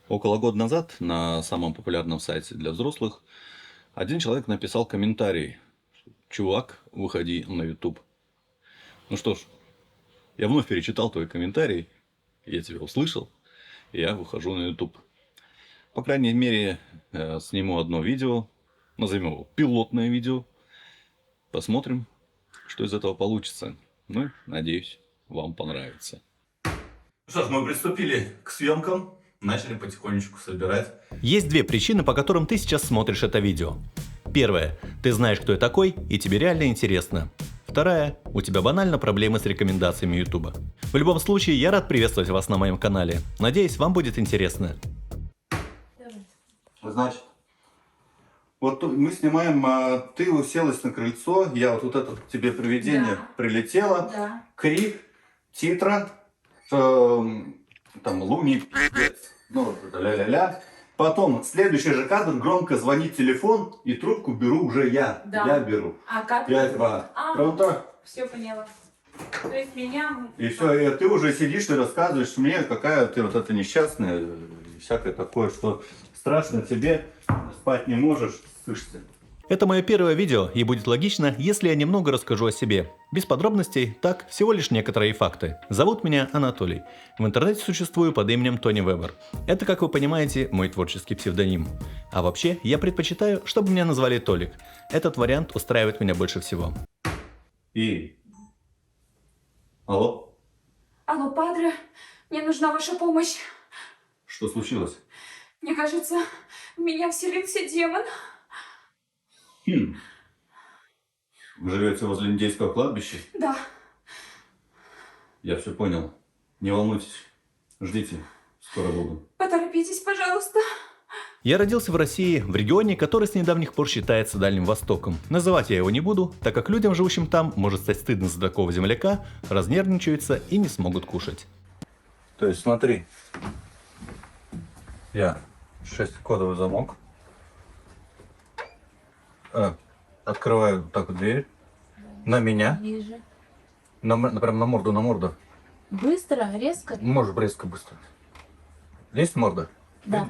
Около года назад на самом популярном сайте для взрослых один человек написал комментарий: «Чувак, выходи на YouTube». Ну что ж, я вновь перечитал твой комментарий, я тебя услышал, и я выхожу на YouTube. По крайней мере, сниму одно видео, назовем его пилотное видео, посмотрим, что из этого получится. Ну, надеюсь, вам понравится. Что ж, мы приступили к съемкам. Начали потихонечку собирать. Есть две причины, по которым ты сейчас смотришь это видео. Первая. Ты знаешь, кто я такой, и тебе реально интересно. Вторая. У тебя банально проблемы с рекомендациями YouTube. В любом случае, я рад приветствовать вас на моем канале. Надеюсь, вам будет интересно. Значит, вот мы снимаем, ты уселась на крыльцо, я вот это тебе привидение прилетело, крик, титра, там Луни, ну, ля-ля-ля. Потом следующий же кадр, громко звонит телефон, и трубку беру уже я. Да. Я беру. А как? 5-2. Правда? Все поняла. То есть меня... И все, и ты уже сидишь и рассказываешь мне, какая ты вот эта несчастная, всякое такое, что страшно тебе, спать не можешь, слышите. Это мое первое видео, и будет логично, если я немного расскажу о себе. Без подробностей, так, всего лишь некоторые факты. Зовут меня Анатолий. В интернете существую под именем Тони Вебер. Это, как вы понимаете, мой творческий псевдоним. А вообще, я предпочитаю, чтобы меня назвали Толик. Этот вариант устраивает меня больше всего. Алло? Алло, падре, мне нужна ваша помощь. Что случилось? Мне кажется, в меня вселился демон. Вы живете возле индейского кладбища? Да. Я все понял. Не волнуйтесь. Ждите. Скоро буду. Поторопитесь, пожалуйста. Я родился в России, в регионе, который с недавних пор считается Дальним Востоком. Называть я его не буду, так как людям, живущим там, может стать стыдно за такого земляка, разнервничаются и не смогут кушать. То есть смотри. Я 6-кодовый замок. Открываю вот так вот дверь. На меня. Ближе. Прям на морду. Быстро, резко? Можешь резко быстро. Есть морда? Да.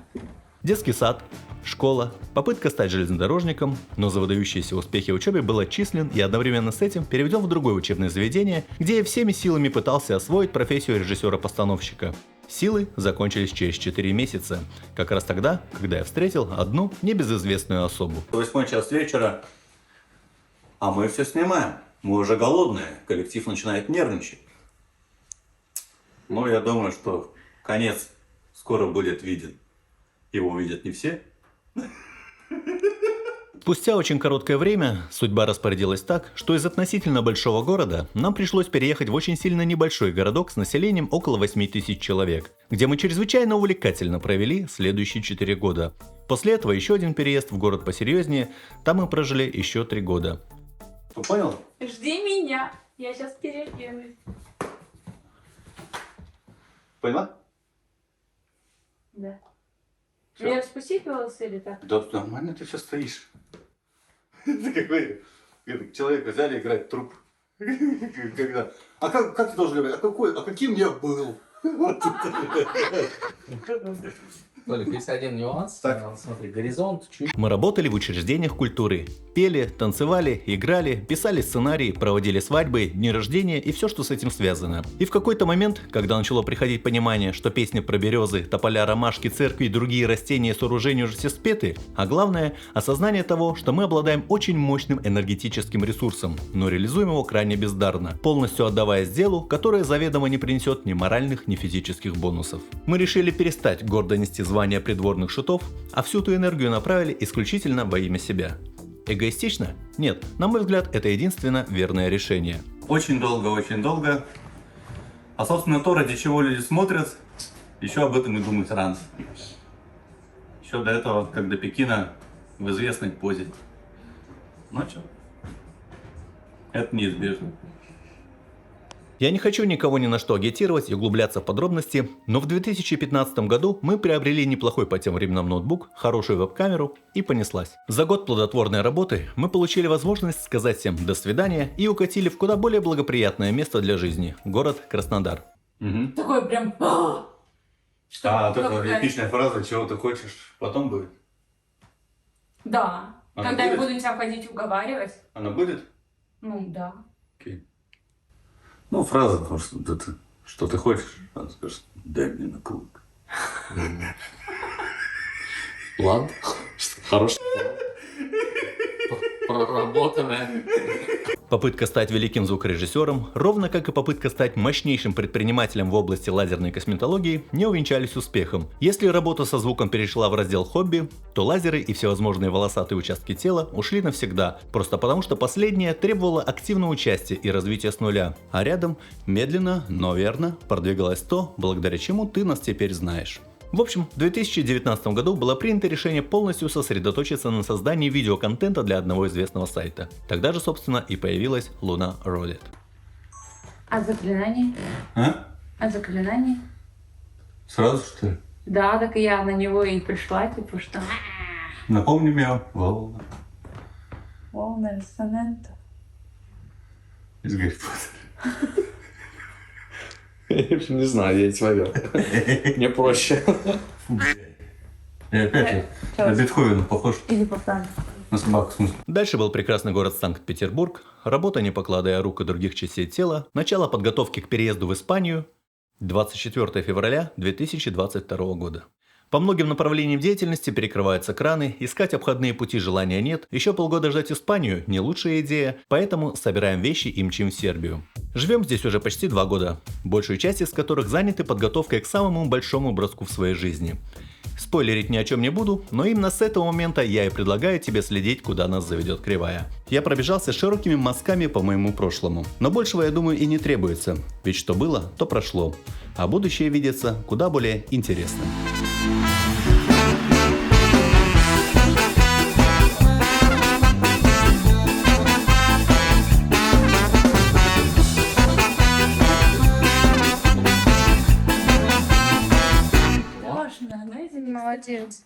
Детский сад, школа, попытка стать железнодорожником, но за выдающиеся успехи в учебе был отчислен и одновременно с этим переведен в другое учебное заведение, где я всеми силами пытался освоить профессию режиссера-постановщика. Силы закончились через 4 месяца, как раз тогда, когда я встретил одну небезызвестную особу. 8 час вечера, а мы все снимаем. Мы уже голодные, коллектив начинает нервничать. Но я думаю, что конец скоро будет виден. Его увидят не все. Спустя очень короткое время судьба распорядилась так, что из относительно большого города нам пришлось переехать в очень сильно небольшой городок с населением около 8000 человек, где мы чрезвычайно увлекательно провели следующие 4 года. После этого еще один переезд в город посерьезнее, там мы прожили еще 3 года. Ты понял? Жди меня. Я сейчас переоденусь. Поняла? Да. Всё? Меня распустить волосы или так? Да нормально ты все стоишь. Это какой человека взяли играть труп. Когда? А как ты должен играть? А каким я был? Толик, есть один нюанс. Так. Смотри, горизонт чуть. Мы работали в учреждениях культуры. Пели, танцевали, играли, писали сценарии, проводили свадьбы, дни рождения и все, что с этим связано. И в какой-то момент, когда начало приходить понимание, что песни про березы, тополя, ромашки, церкви и другие растения и сооружения уже все спеты, а главное, осознание того, что мы обладаем очень мощным энергетическим ресурсом, но реализуем его крайне бездарно, полностью отдаваясь делу, которое заведомо не принесет ни моральных, ни физических бонусов. Мы решили перестать гордо нести звание придворных шутов, а всю эту энергию направили исключительно во имя себя. Эгоистично? Нет, на мой взгляд, это единственно верное решение. Очень долго. А собственно то, ради чего люди смотрят, еще об этом и думать рано. Еще до этого, как до Пекина, в известной позе. Ну что? Это неизбежно. Я не хочу никого ни на что агитировать и углубляться в подробности, но в 2015 году мы приобрели неплохой по тем временам ноутбук, хорошую веб-камеру и понеслась. За год плодотворной работы мы получили возможность сказать всем «до свидания» и укатили в куда более благоприятное место для жизни – город Краснодар. Такой прям... Что, А, вот эта какая- эпичная фраза, чего ты хочешь, потом будет. Да. Она Когда я будет? буду тебя ходить уговаривать, Она будет? ну да. Окей. Ну, фраза, потому что что ты хочешь, она скажет, дай мне на кулак. Ладно. Хорошо. Проработанная. Попытка стать великим звукорежиссером, ровно как и попытка стать мощнейшим предпринимателем в области лазерной косметологии, не увенчались успехом. Если работа со звуком перешла в раздел хобби, то лазеры и всевозможные волосатые участки тела ушли навсегда, просто потому что последнее требовало активного участия и развития с нуля. А рядом, медленно, но верно, продвигалось то, благодаря чему ты нас теперь знаешь. В общем, в 2019 году было принято решение полностью сосредоточиться на создании видеоконтента для одного известного сайта. Тогда же, собственно, и появилась Luna Roulette. А заклинание? А? А заклинание? Сразу, что ли? Да, так и я на него и пришла, типа, что... Напомни мне, волна Волна рессонанта. из Гарри Поттера. Я вообще не знаю, я не смотрел. Мне проще. И опять на Бетховена похож. Или повтор. На собаку, в смысле. Дальше был прекрасный город Санкт-Петербург, работа, не покладая рук и других частей тела, начало подготовки к переезду в Испанию, 24 февраля 2022 года. По многим направлениям деятельности перекрываются краны, искать обходные пути желания нет, еще полгода ждать Испанию – не лучшая идея, поэтому собираем вещи и мчим в Сербию. Живем здесь уже почти 2 года, большую часть из которых заняты подготовкой к самому большому броску в своей жизни. Спойлерить ни о чем не буду, но именно с этого момента я и предлагаю тебе следить, куда нас заведет кривая. Я пробежался широкими мазками по моему прошлому, но большего, я думаю, и не требуется, ведь что было, то прошло, а будущее видится куда более интересным. Молодец.